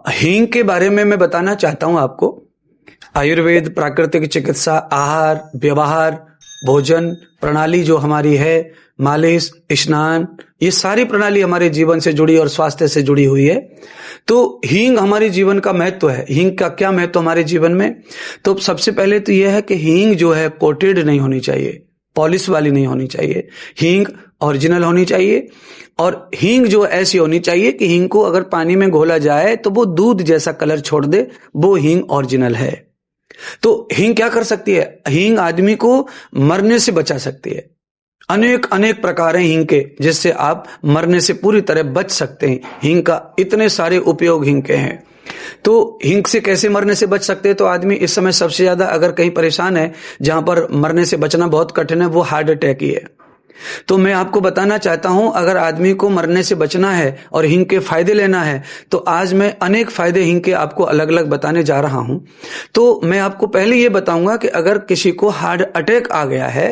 हींग के बारे में मैं बताना चाहता हूं आपको। आयुर्वेद, प्राकृतिक चिकित्सा, आहार, व्यवहार, भोजन प्रणाली जो हमारी है, मालिश, स्नान, ये सारी प्रणाली हमारे जीवन से जुड़ी और स्वास्थ्य से जुड़ी हुई है। तो हींग हमारे जीवन का महत्व है। हींग का क्या महत्व हमारे जीवन में? तो सबसे पहले तो यह है कि हींग जो है कोटेड नहीं होनी चाहिए, पॉलिश वाली नहीं होनी चाहिए। हींग ओरिजिनल होनी चाहिए और हींग जो ऐसी होनी चाहिए कि हींग को अगर पानी में घोला जाए तो वो दूध जैसा कलर छोड़ दे, वो हींग ओरिजिनल है। तो हींग क्या कर सकती है? हींग आदमी को मरने से बचा सकती है। अनेक अनेक प्रकार हैं हींग के, जिससे आप मरने से पूरी तरह बच सकते हैं। हींग का इतने सारे उपयोग हींग के हैं। तो हींग से कैसे मरने से बच सकते हैं? तो आदमी इस समय सबसे ज्यादा अगर कहीं परेशान है, जहां पर मरने से बचना बहुत कठिन है, वो हार्ट अटैक ही है। तो मैं आपको बताना चाहता हूं, अगर आदमी को मरने से बचना है और हींग के फायदे लेना है, तो आज मैं अनेक फायदे हींग के आपको अलग अलग बताने जा रहा हूं। तो मैं आपको पहले यह बताऊंगा कि अगर किसी को हार्ट अटैक आ गया है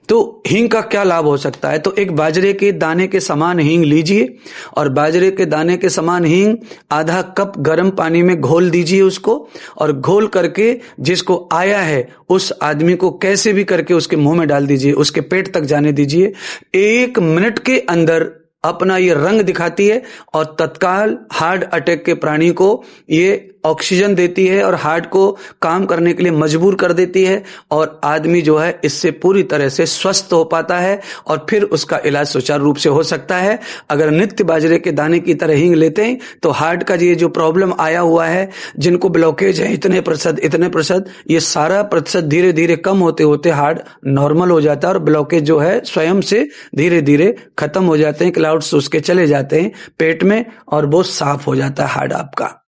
तो हींग का क्या लाभ हो सकता है। तो एक बाजरे के दाने के समान हींग लीजिए और बाजरे के दाने के समान हींग आधा कप गर्म पानी में घोल दीजिए उसको, और घोल करके जिसको आया है उस आदमी को कैसे भी करके उसके मुंह में डाल दीजिए, उसके पेट तक जाने दीजिए। 1 मिनट के अंदर अपना ये रंग दिखाती है और तत्काल हार्ट अटैक के प्राणी को ये ऑक्सीजन देती है और हार्ट को काम करने के लिए मजबूर कर देती है, और आदमी जो है इससे पूरी तरह से स्वस्थ हो पाता है और फिर उसका इलाज सुचारू रूप से हो सकता है। अगर नित्य बाजरे के दाने की तरह हींग लेते हैं तो हार्ट का ये जो प्रॉब्लम आया हुआ है, जिनको ब्लॉकेज है इतने प्रतिशत, ये सारा प्रतिशत धीरे धीरे कम होते होते हार्ट नॉर्मल हो जाता है और ब्लॉकेज जो है स्वयं से धीरे धीरे खत्म हो जाते हैं, क्लाउड्स उसके चले जाते हैं पेट में और वो साफ हो जाता है हार्ट आपका।